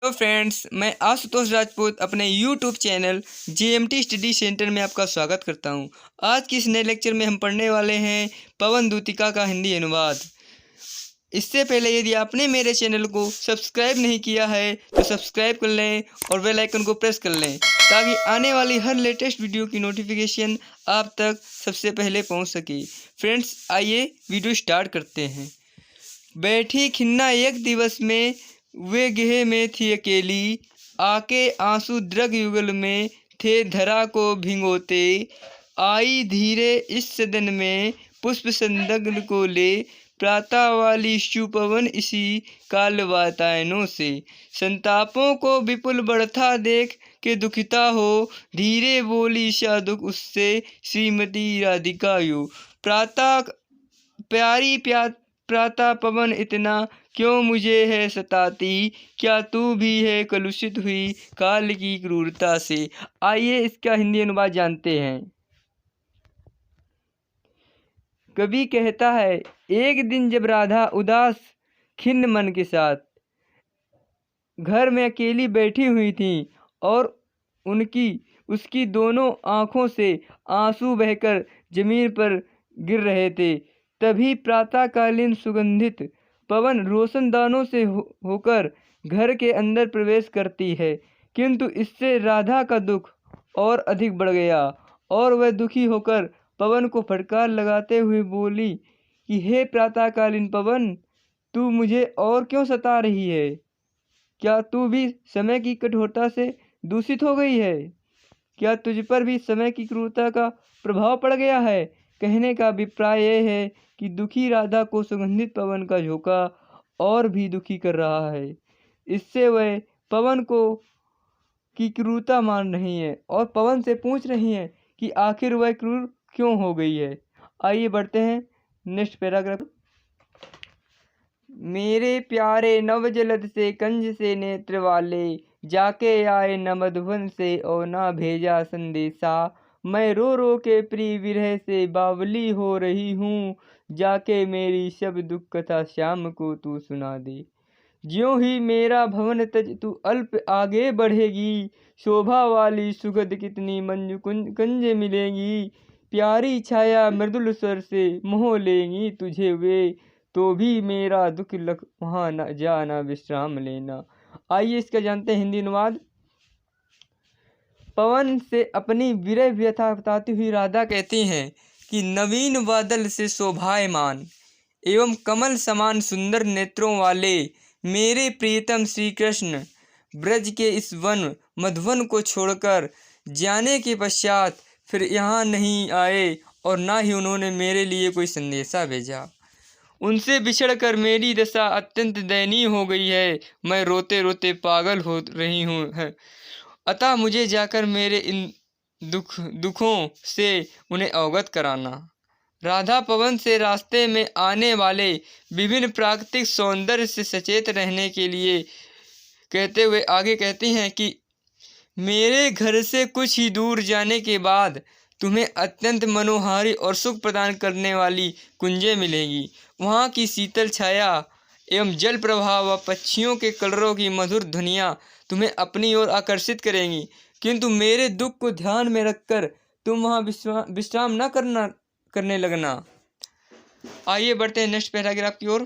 तो फ्रेंड्स, मैं आशुतोष राजपूत अपने YouTube channel GMT study centre में आपका स्वागत करता हूं। आज की इस नए लेक्चर में हम पढ़ने वाले हैं पवन दूतिका का हिंदी अनुवाद। इससे पहले यदि आपने मेरे चैनल को सब्सक्राइब नहीं किया है तो सब्सक्राइब कर लें और बेल आइकन को प्रेस कर लें ताकि आने वाली हर लेटेस्ट वीडियो की नोटिफिकेशन आप तक सबसे पहले पहुंच सके। फ्रेंड्स, आइए वीडियो स्टार्ट करते हैं। बैठी खिन्ना एक दिवस में, वे गेह में थी अकेली, आके आंसू द्रग युगल में थे धरा को भिगोते। आई धीरे इस सदन में पुष्प संदग्ध को ले, प्रातः वाली सुपवन इसी काल वातायनों से। संतापों को विपुल बढ़ता देख के दुखिता हो, धीरे बोली सा दुख उससे श्रीमती राधिका यो। प्रातः प्यारी प्रातः पवन इतना क्यों मुझे है सताती, क्या तू भी है कलुषित हुई काल की क्रूरता से। आइए इसका हिंदी अनुवाद जानते हैं। कवि कहता है, एक दिन जब राधा उदास खिन्न मन के साथ घर में अकेली बैठी हुई थी और उसकी दोनों आंखों से आंसू बहकर जमीन पर गिर रहे थे, तभी प्रातःकालीन सुगंधित पवन रोशनदानों से होकर घर के अंदर प्रवेश करती है। किंतु इससे राधा का दुख और अधिक बढ़ गया और वह दुखी होकर पवन को फटकार लगाते हुए बोली कि हे प्रातःकालीन पवन, तू मुझे और क्यों सता रही है? क्या तू भी समय की कठोरता से दूषित हो गई है? क्या तुझ पर भी समय की क्रूरता का प्रभाव पड़ गया है? कहने का अभिप्राय यह है कि दुखी राधा को सुगंधित पवन का झोंका और भी दुखी कर रहा है। इससे वह पवन को की क्रूरता मान रही है और पवन से पूछ रही है कि आखिर वह क्रूर क्यों हो गई है। आइए बढ़ते हैं नेक्स्ट पैराग्राफ। मेरे प्यारे नव जलद से कंज से नेत्र वाले, जाके आए न मधुबन से और न भेजा संदेशा। मैं रो रो के प्रिय विरह से बावली हो रही हूँ, जाके मेरी सब दुख कथा श्याम को तू सुना दे। ज्यों ही मेरा भवन तज तू अल्प आगे बढ़ेगी, शोभा वाली सुगध कितनी मंजू कंज मिलेगी। प्यारी छाया मृदुल स्वर से मोह लेंगी तुझे वे, तो भी मेरा दुख लख वहाँ न जाना विश्राम लेना। आइए इसका जानते हैं हिंदी अनुवाद। पवन से अपनी विरह व्यथा बताती हुई राधा कहती हैं कि नवीन बादल से शोभायमान एवं कमल समान सुंदर नेत्रों वाले मेरे प्रियतम श्री कृष्ण ब्रज के इस वन मधुवन को छोड़कर जाने के पश्चात फिर यहाँ नहीं आए और ना ही उन्होंने मेरे लिए कोई संदेशा भेजा। उनसे बिछड़कर मेरी दशा अत्यंत दयनीय हो गई है। मैं रोते रोते पागल हो रही हूँ। अतः मुझे जाकर मेरे इन दुखों से उन्हें अवगत कराना। राधा पवन से रास्ते में आने वाले विभिन्न प्राकृतिक सौंदर्य से सचेत रहने के लिए कहते हुए आगे कहती हैं कि मेरे घर से कुछ ही दूर जाने के बाद तुम्हें अत्यंत मनोहारी और सुख प्रदान करने वाली कुंजें मिलेगी। वहाँ की शीतल छाया एवं जल प्रवाह व पक्षियों के कलरों की मधुर ध्वनियाँ तुम्हें अपनी ओर आकर्षित करेंगी। किंतु मेरे दुख को ध्यान में रखकर तुम वहाँ विश्राम न करने लगना। आइए बढ़ते हैं नेक्स्ट पैराग्राफ की ओर।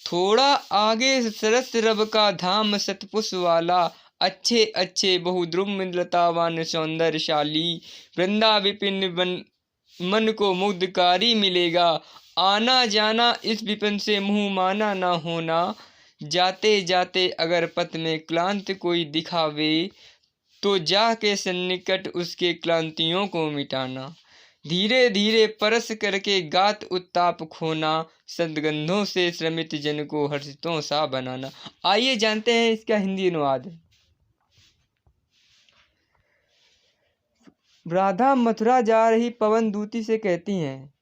थोड़ा आगे सरस रब का धाम सतपुष वाला, अच्छे अच्छे बहुद्रुम लतावान सौंदर्यशाली, वृंदा विपिन मन को मुग्धकारी मिलेगा। आना जाना इस विपिन से मुँह माना ना होना, जाते जाते अगर पथ में क्लांत कोई दिखावे, तो जाके सन्निकट उसके क्लांतियों को मिटाना। धीरे धीरे परस करके गात उत्ताप खोना, सदगंधों से श्रमित जन को हर्षितों सा बनाना। आइए जानते हैं इसका हिंदी अनुवाद। राधा मथुरा जा रही पवन दूती से कहती हैं,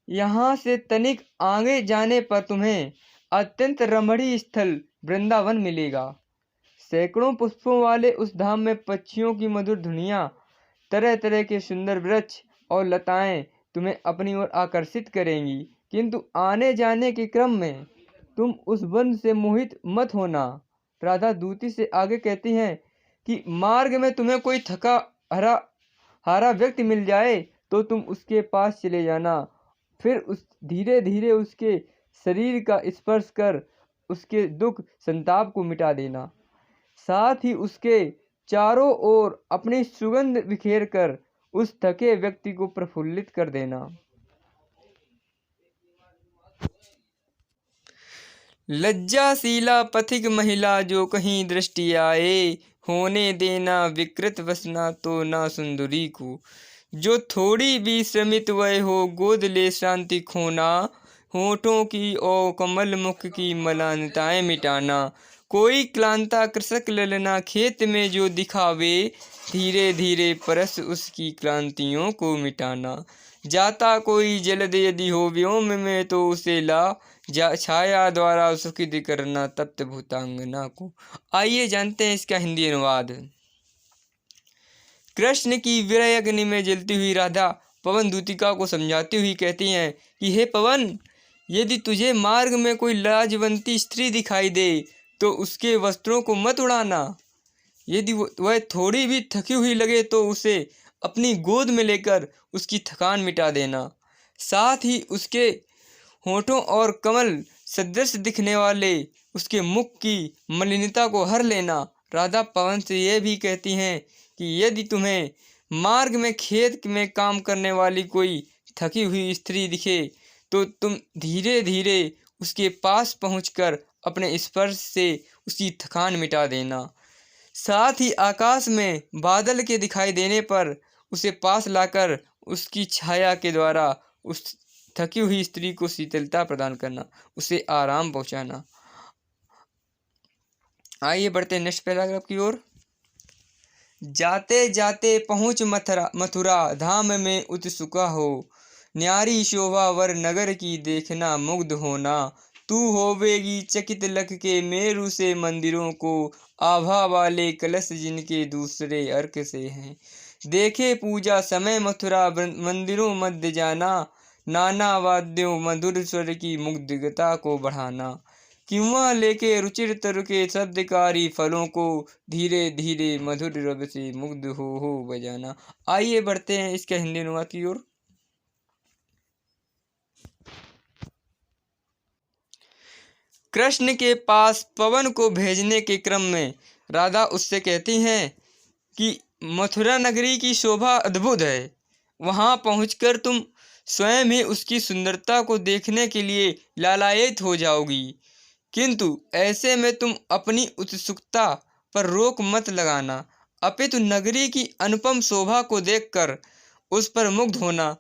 यहाँ से तनिक आगे जाने पर तुम्हें अत्यंत रमणीय स्थल वृंदावन मिलेगा। सैकड़ों पुष्पों वाले उस धाम में पक्षियों की मधुर धुनियाँ, तरह तरह के सुंदर वृक्ष और लताएं तुम्हें अपनी ओर आकर्षित करेंगी। किंतु आने जाने के क्रम में तुम उस वन से मोहित मत होना राधा दूती से आगे कहती हैं कि मार्ग में तुम्हें कोई थका हारा व्यक्ति मिल जाए तो तुम उसके पास चले जाना, फिर उस धीरे धीरे उसके शरीर का स्पर्श कर उसके दुख संताप को मिटा देना। साथ ही उसके चारों ओर अपनी सुगंध बिखेर कर उस थके व्यक्ति को प्रफुल्लित कर देना। लज्जाशीला पथिक महिला जो कहीं दृष्टि आए, होने देना विकृत वसना तो ना सुंदरी को। जो थोड़ी भी श्रमित वह हो गोद ले शांति खोना, होठों की और कमल मुख की मलानताएं मिटाना। कोई क्लांता कृषक ललना खेत में जो दिखावे, धीरे धीरे परस उसकी क्लांतियों को मिटाना। जाता कोई जलद यदि हो व्योम में तो उसे ला, छाया द्वारा सुखित करना तप्त भूतांगना को। आइए जानते हैं इसका हिंदी अनुवाद। कृष्ण की विरह अग्नि में जलती हुई राधा पवन दूतिका को समझाती हुई कहती हैं कि हे पवन, यदि तुझे मार्ग में कोई लाजवंती स्त्री दिखाई दे तो उसके वस्त्रों को मत उड़ाना। यदि वह थोड़ी भी थकी हुई लगे तो उसे अपनी गोद में लेकर उसकी थकान मिटा देना। साथ ही उसके होठों और कमल सदृश दिखने वाले उसके मुख की मलिनता को हर लेना। राधा पवन से यह भी कहती हैं कि यदि तुम्हें मार्ग में खेत में काम करने वाली कोई थकी हुई स्त्री दिखे तो तुम धीरे धीरे उसके पास पहुंचकर अपने स्पर्श से उसकी थकान मिटा देना। साथ ही आकाश में बादल के दिखाई देने पर उसे पास लाकर उसकी छाया के द्वारा उस थकी हुई स्त्री को शीतलता प्रदान करना, उसे आराम पहुंचाना। आइए बढ़ते नेक्स्ट पैराग्राफ की ओर। जाते जाते पहुँच मथुरा धाम में उत्सुका हो, न्यारी शोभा वर नगर की देखना मुग्ध होना। तू होवेगी चकित लख के मेरु से मंदिरों को, आभा वाले कलश जिनके दूसरे अर्क से हैं। देखे पूजा समय मथुरा मंदिरों मध्य जाना, नाना वाद्यों मधुर स्वर की मुग्धता को बढ़ाना। किंवा लेके रुचिर तर के शब्दकारी फलों को, धीरे धीरे मधुर रब से मुग्ध हो बजाना। आइए बढ़ते हैं इसका हिंदी अनुवाद की ओर। कृष्ण के पास पवन को भेजने के क्रम में राधा उससे कहती हैं कि मथुरा नगरी की शोभा अद्भुत है, वहां पहुंचकर तुम स्वयं ही उसकी सुंदरता को देखने के लिए लालायित हो जाओगी। किंतु ऐसे में तुम अपनी उत्सुकता पर रोक मत लगाना, अपितु नगरी की अनुपम शोभा को देखकर उस पर मुग्ध होना।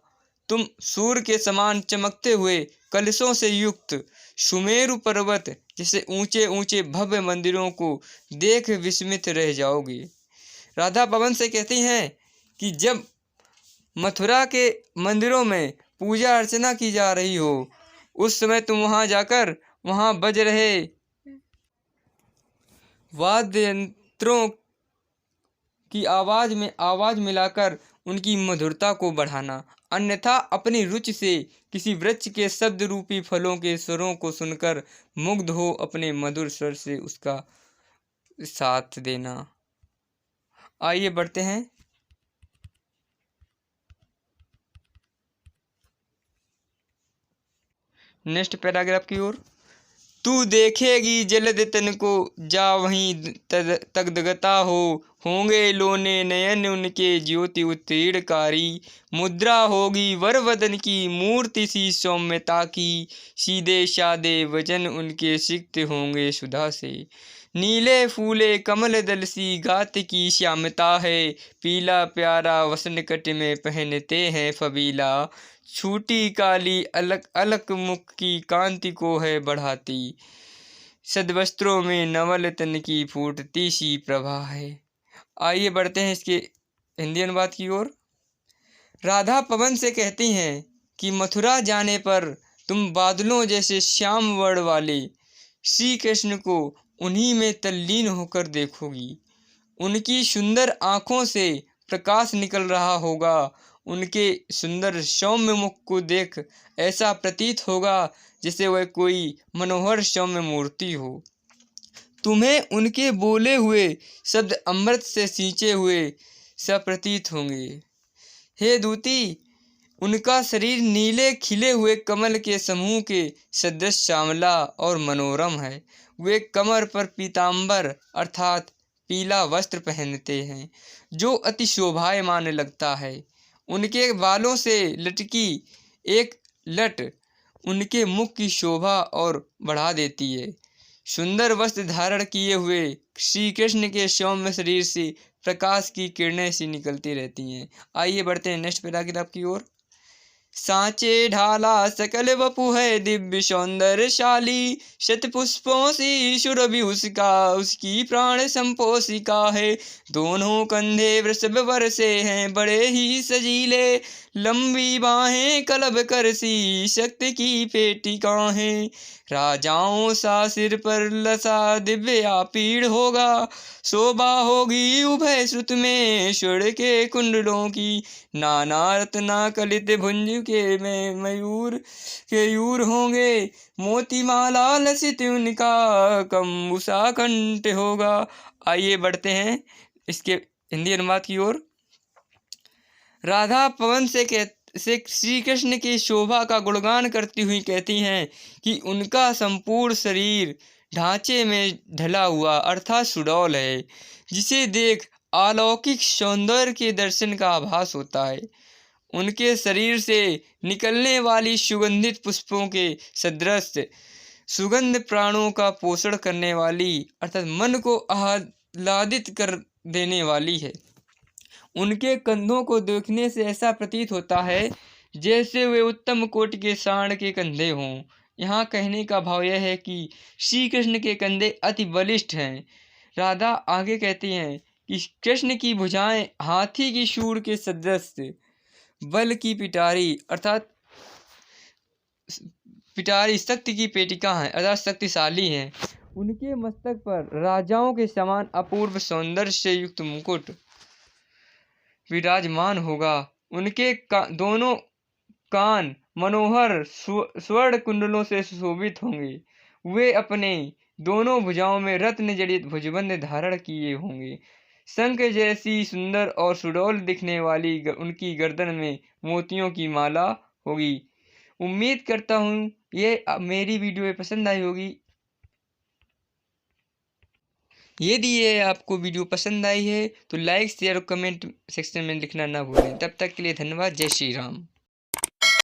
तुम सूर्य के समान चमकते हुए कलशों से युक्त सुमेरु पर्वत जैसे ऊंचे ऊंचे भव्य मंदिरों को देख विस्मित रह जाओगे। राधा पवन से कहती हैं कि जब मथुरा के मंदिरों में पूजा अर्चना की जा रही हो, उस समय तुम वहां जाकर वहां बज रहे वाद्य यंत्रों की आवाज में आवाज मिलाकर उनकी मधुरता को बढ़ाना, अन्यथा अपनी रुचि से किसी वृक्ष के शब्द रूपी फलों के स्वरों को सुनकर मुग्ध हो अपने मधुर स्वर से उसका साथ देना। आइए बढ़ते हैं नेक्स्ट पैराग्राफ की ओर। तू देखेगी जलद तन को जा वहीं तगदगता हो, होंगे लोने नयन उनके ज्योति उत्तीर्णकारी। मुद्रा होगी वर वदन की मूर्ति सी सौम्यता की, सीधे सादे वचन उनके सिक्त होंगे सुधा से। नीले फूले कमल दल सी गात की श्यामता है, पीला प्यारा वसन कट में पहनते हैं फबीला। छूटी काली अलक अलक मुख की कांति को है बढ़ाती, सदवस्त्रों में नवल तन की फूटती सी प्रभा है। आइए बढ़ते हैं इसके हिंदी अनुवाद की ओर। राधा पवन से कहती हैं कि मथुरा जाने पर तुम बादलों जैसे श्याम वर्ण वाले श्री कृष्ण को उन्हीं में तल्लीन होकर देखोगी। उनकी सुंदर आँखों से प्रकाश निकल रहा होगा। उनके सुंदर सौम्य मुख को देख ऐसा प्रतीत होगा जैसे वह कोई मनोहर सौम्य मूर्ति हो। तुम्हें उनके बोले हुए शब्द अमृत से सींचे हुए सा प्रतीत होंगे। हे दूती, उनका शरीर नीले खिले हुए कमल के समूह के सदृश श्यामला और मनोरम है। वे कमर पर पीताम्बर अर्थात पीला वस्त्र पहनते हैं, जो अति शोभायमान लगता है। उनके बालों से लटकी एक लट उनके मुख की शोभा और बढ़ा देती है। सुंदर वस्त्र धारण किए हुए श्री कृष्ण के सौम्य शरीर से प्रकाश की किरणें सी निकलती रहती हैं। आइए बढ़ते हैं नेक्स्ट पैराग्राफ की ओर। सांचे ढाला सकल वपु है दिव्य सौंदर्यशाली, शत पुष्पों सी सुरभि उसका उसकी प्राण संपोषिका है। दोनों कंधे वृषभ बरसे हैं बड़े ही सजीले, लंबी बाहें कलब कर सी शक्ति की पेटिका हैं। राजाओं सा सिर पर लसा दिव्य आपीड़ होगा, शोभा होगी उभय श्रुत में स्वर्ण के कुंडलों की। नाना रत्ना कलित भुंज के में मयूर के यूर होंगे, मोतीमाला लसित उनका कम्बुसा कंठ होगा। आइए बढ़ते हैं इसके हिंदी अनुवाद की ओर। राधा पवन से श्री कृष्ण की शोभा का गुणगान करती हुई कहती हैं कि उनका संपूर्ण शरीर ढांचे में ढला हुआ अर्थात सुडौल है, जिसे देख अलौकिक सौंदर्य के दर्शन का आभास होता है। उनके शरीर से निकलने वाली सुगंधित पुष्पों के सदृश सुगंध प्राणों का पोषण करने वाली अर्थात मन को आह्लादित कर देने वाली है। उनके कंधों को देखने से ऐसा प्रतीत होता है जैसे वे उत्तम कोटि के सांड के कंधे हों। यहाँ कहने का भाव यह है कि श्री कृष्ण के कंधे अति बलिष्ठ हैं। राधा आगे कहती हैं कि कृष्ण की भुजाएं हाथी की सूंड के सदृश बल की पिटारी अर्थात पिटारी शक्ति की पेटिका हैं अर्थात शक्तिशाली हैं। उनके मस्तक पर राजाओं के समान अपूर्व सौंदर्य से युक्त मुकुट विराजमान होगा। उनके दोनों कान मनोहर स्वर्ण कुंडलों से सुशोभित होंगे। वे अपने दोनों भुजाओं में रत्न जड़ित भुजबंद धारण किए होंगे। शंख जैसी सुंदर और सुडौल दिखने वाली उनकी गर्दन में मोतियों की माला होगी। उम्मीद करता हूँ ये मेरी वीडियो पसंद आई होगी। यदि ये आपको वीडियो पसंद आई है तो लाइक शेयर और कमेंट सेक्शन में लिखना ना भूलें। तब तक के लिए धन्यवाद। जय श्री राम।